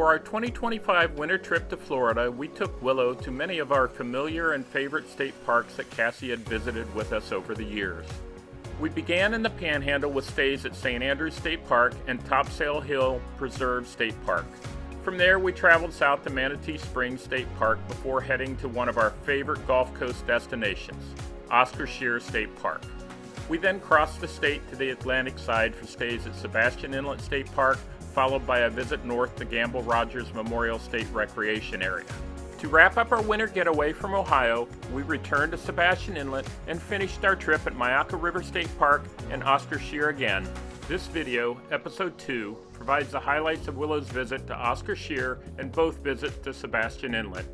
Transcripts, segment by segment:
our 2025 winter trip to Florida, we took Willow to many of our familiar and favorite state parks that Cassie had visited with us over the years. We began in the Panhandle with stays at St. Andrews State Park and Topsail Hill Preserve State Park. From there, we traveled south to Manatee Springs State Park before heading to one of our favorite Gulf Coast destinations, Oscar Scherer State Park. We then crossed the state to the Atlantic side for stays at Sebastian Inlet State Park, followed by a visit north to Gamble Rogers Memorial State Recreation Area. To wrap up our winter getaway from Ohio, we returned to Sebastian Inlet and finished our trip at Myakka River State Park and Oscar Scherer again. This video, episode 2, provides the highlights of Willow's visit to Oscar Scherer and both visits to Sebastian Inlet.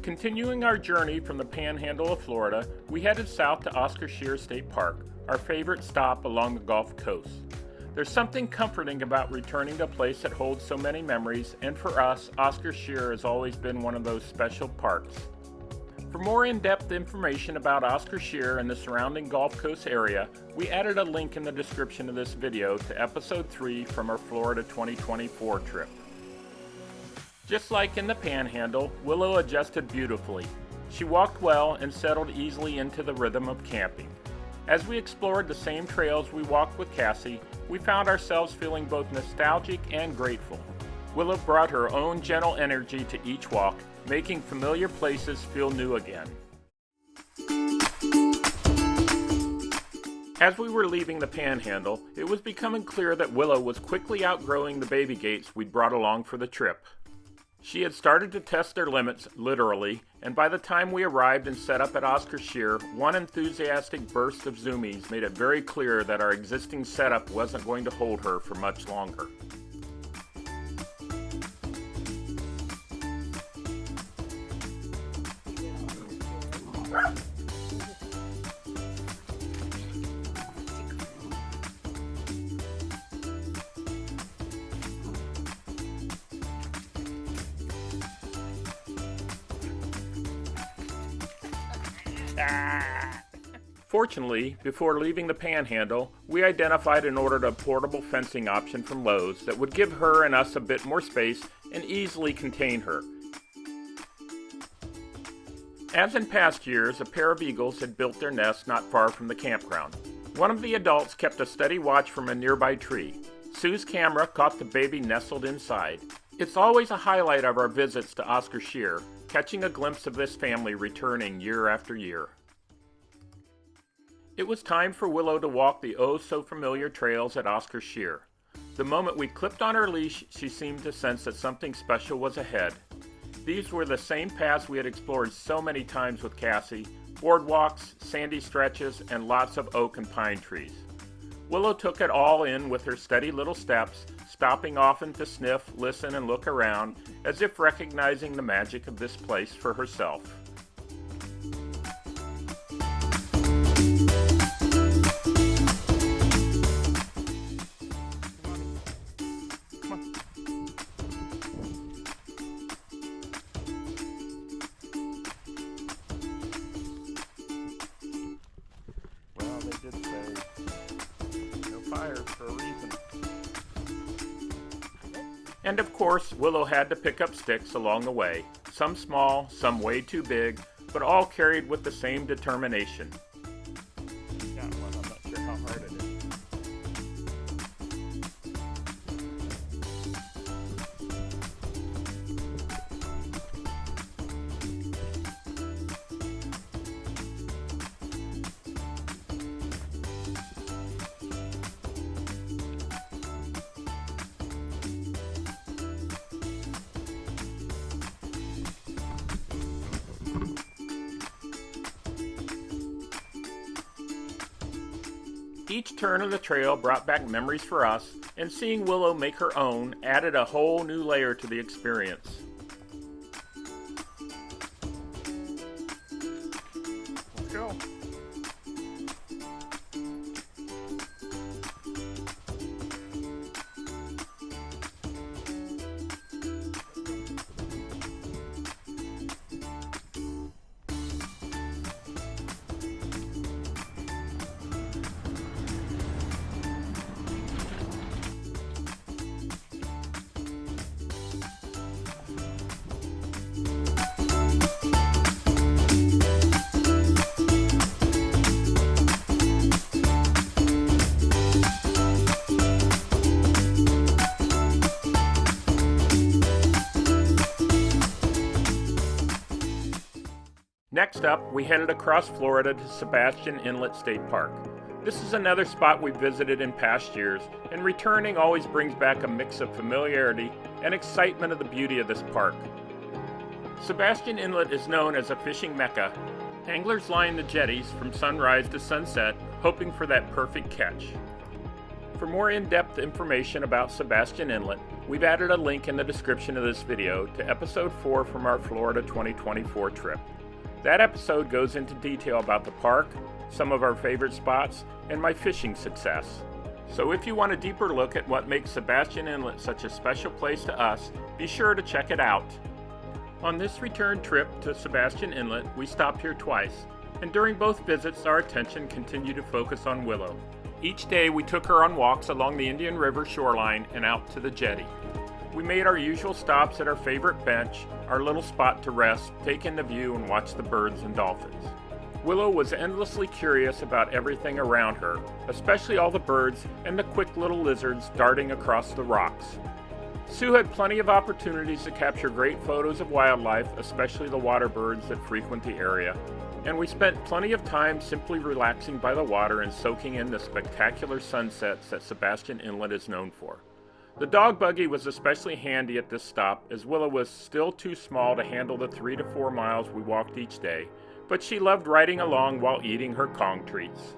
Continuing our journey from the Panhandle of Florida, we headed south to Oscar Scherer State Park, our favorite stop along the Gulf Coast. There's something comforting about returning to a place that holds so many memories, and for us, Oscar Scherer has always been one of those special parks. For more in-depth information about Oscar Scherer and the surrounding Gulf Coast area, we added a link in the description of this video to episode 3 from our Florida 2024 trip. Just like in the Panhandle, Willow adjusted beautifully. She walked well and settled easily into the rhythm of camping. As we explored the same trails we walked with Cassie, we found ourselves feeling both nostalgic and grateful. Willow brought her own gentle energy to each walk, making familiar places feel new again. As we were leaving the Panhandle, it was becoming clear that Willow was quickly outgrowing the baby gates we'd brought along for the trip. She had started to test their limits, literally, and by the time we arrived and set up at Oscar Scherer, one enthusiastic burst of zoomies made it very clear that our existing setup wasn't going to hold her for much longer. Fortunately, before leaving the Panhandle, we identified and ordered a portable fencing option from Lowe's that would give her and us a bit more space and easily contain her. As in past years, a pair of eagles had built their nest not far from the campground. One of the adults kept a steady watch from a nearby tree. Sue's camera caught the baby nestled inside. It's always a highlight of our visits to Oscar Scherer, catching a glimpse of this family returning year after year. It was time for Willow to walk the oh-so-familiar trails at Oscar Scherer. The moment we clipped on her leash, she seemed to sense that something special was ahead. These were the same paths we had explored so many times with Cassie, boardwalks, sandy stretches, and lots of oak and pine trees. Willow took it all in with her steady little steps, stopping often to sniff, listen, and look around, as if recognizing the magic of this place for herself. For a reason. And of course, Willow had to pick up sticks along the way, some small, some way too big, but all carried with the same determination. Got one, I'm not sure how hard it is. Each turn of the trail brought back memories for us, and seeing Willow make her own added a whole new layer to the experience. Let's go. Next up, we headed across Florida to Sebastian Inlet State Park. This is another spot we visited in past years, and returning always brings back a mix of familiarity and excitement of the beauty of this park. Sebastian Inlet is known as a fishing mecca. Anglers line the jetties from sunrise to sunset, hoping for that perfect catch. For more in-depth information about Sebastian Inlet, we've added a link in the description of this video to episode 4 from our Florida 2024 trip. That episode goes into detail about the park, some of our favorite spots, and my fishing success. So if you want a deeper look at what makes Sebastian Inlet such a special place to us, be sure to check it out. On this return trip to Sebastian Inlet, we stopped here twice, and during both visits our attention continued to focus on Willow. Each day we took her on walks along the Indian River shoreline and out to the jetty. We made our usual stops at our favorite bench, our little spot to rest, take in the view, and watch the birds and dolphins. Willow was endlessly curious about everything around her, especially all the birds and the quick little lizards darting across the rocks. Sue had plenty of opportunities to capture great photos of wildlife, especially the water birds that frequent the area, and we spent plenty of time simply relaxing by the water and soaking in the spectacular sunsets that Sebastian Inlet is known for. The dog buggy was especially handy at this stop, as Willow was still too small to handle the 3 to 4 miles we walked each day, but she loved riding along while eating her Kong treats.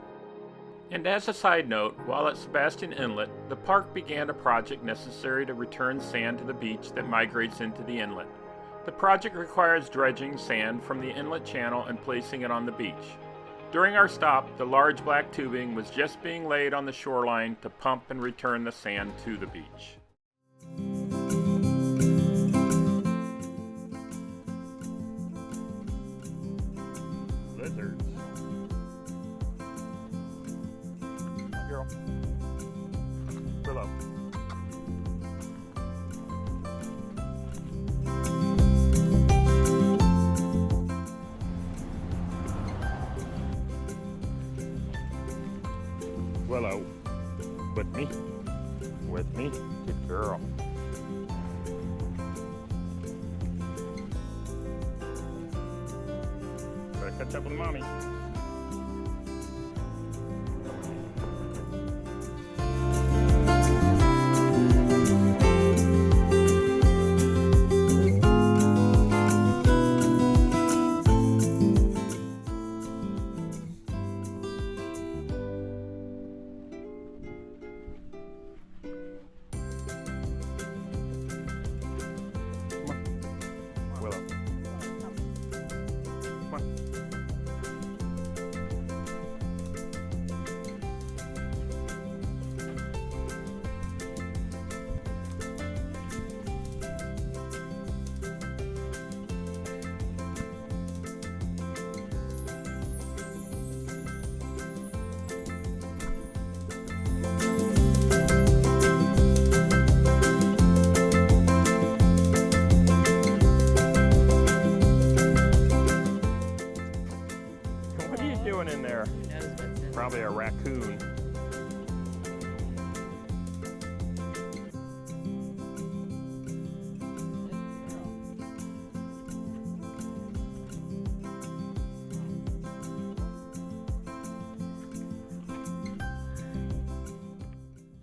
And as a side note, while at Sebastian Inlet, the park began a project necessary to return sand to the beach that migrates into the inlet. The project requires dredging sand from the inlet channel and placing it on the beach. During our stop, the large black tubing was just being laid on the shoreline to pump and return the sand to the beach. Lizards. Girl. Willow. Willow. With me. With me. Good girl. Better catch up with mommy. Willow. Come on. What are you doing in there? Probably a raccoon.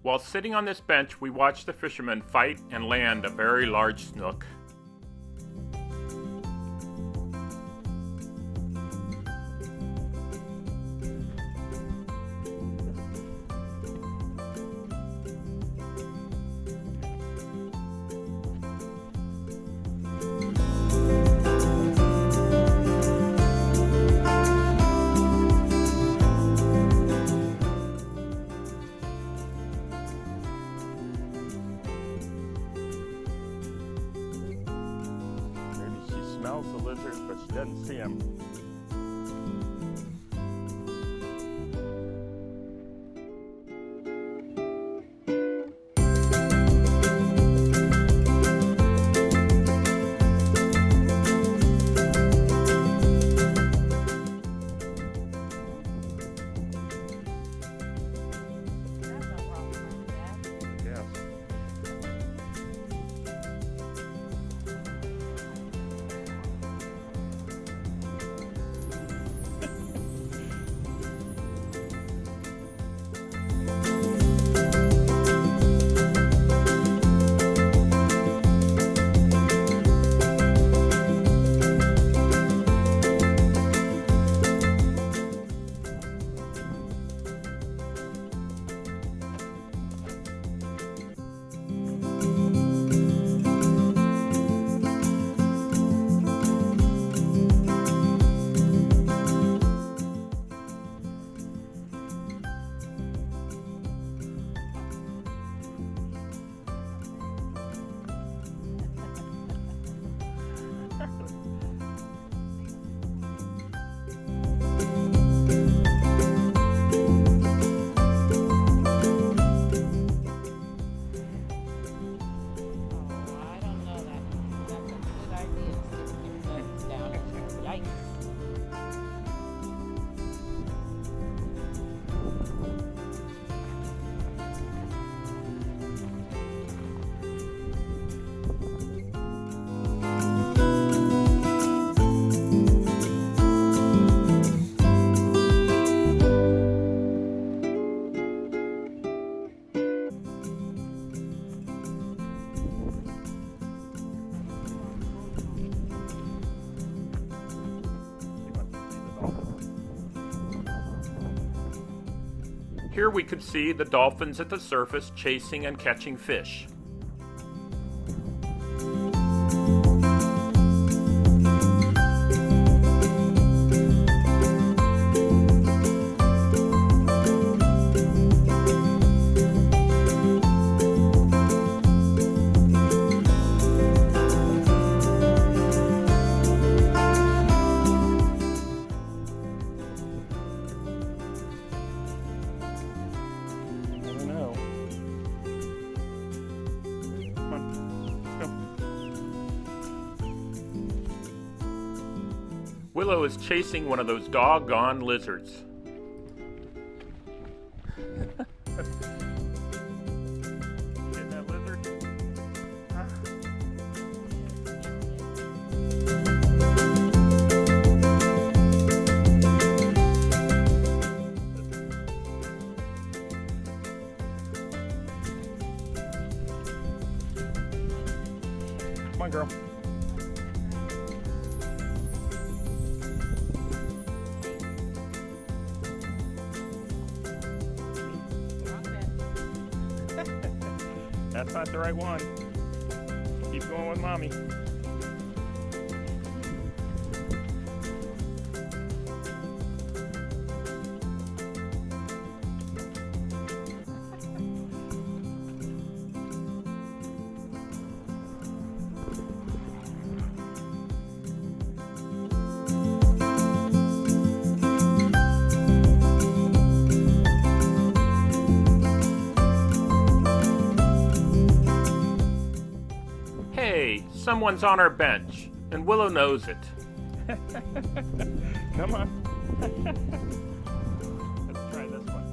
While sitting on this bench, we watched the fishermen fight and land a very large snook. Smells the lizards, but she doesn't see them. Here we could see the dolphins at the surface chasing and catching fish. Willow is chasing one of those doggone lizards. Getting that lizard? Huh? Come on, girl. That's not the right one. Keep going with mommy. Hey, someone's on our bench, and Willow knows it. Come on. Let's try this one.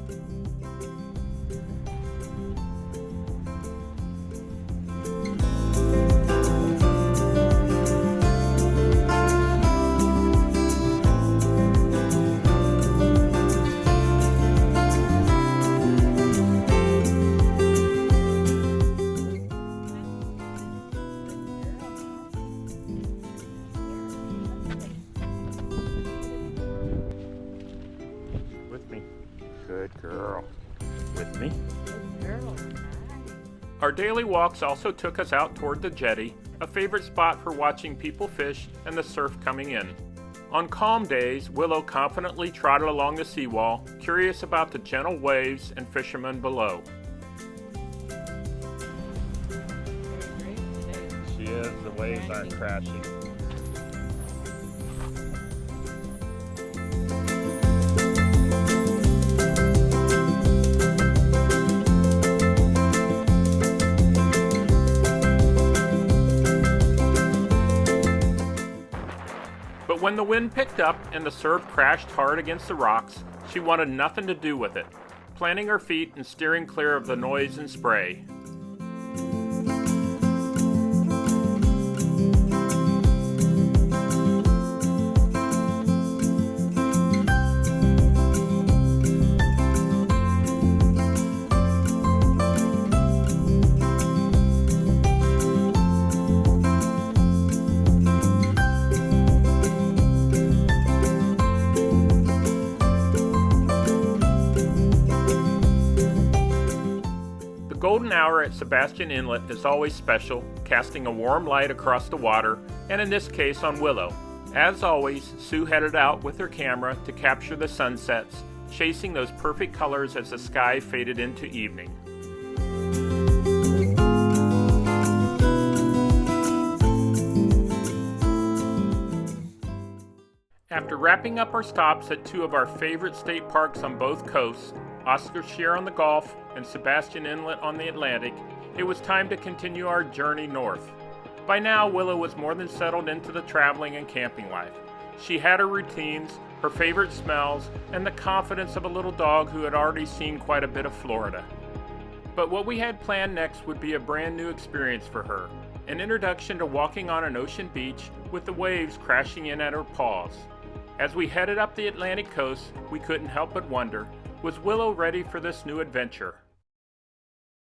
Good girl. With me? Good girl. Our daily walks also took us out toward the jetty, a favorite spot for watching people fish and the surf coming in. On calm days, Willow confidently trotted along the seawall, curious about the gentle waves and fishermen below. She is. The waves aren't crashing. But when the wind picked up and the surf crashed hard against the rocks, she wanted nothing to do with it, planting her feet and steering clear of the noise and spray. The golden hour at Sebastian Inlet is always special, casting a warm light across the water, and in this case on Willow. As always, Sue headed out with her camera to capture the sunsets, chasing those perfect colors as the sky faded into evening. After wrapping up our stops at two of our favorite state parks on both coasts, Oscar Sierra on the Gulf and Sebastian Inlet on the Atlantic, it was time to continue our journey north. By now, Willow was more than settled into the traveling and camping life. She had her routines, her favorite smells, and the confidence of a little dog who had already seen quite a bit of Florida. But what we had planned next would be a brand new experience for her, an introduction to walking on an ocean beach with the waves crashing in at her paws. As we headed up the Atlantic coast, we couldn't help but wonder, was Willow ready for this new adventure?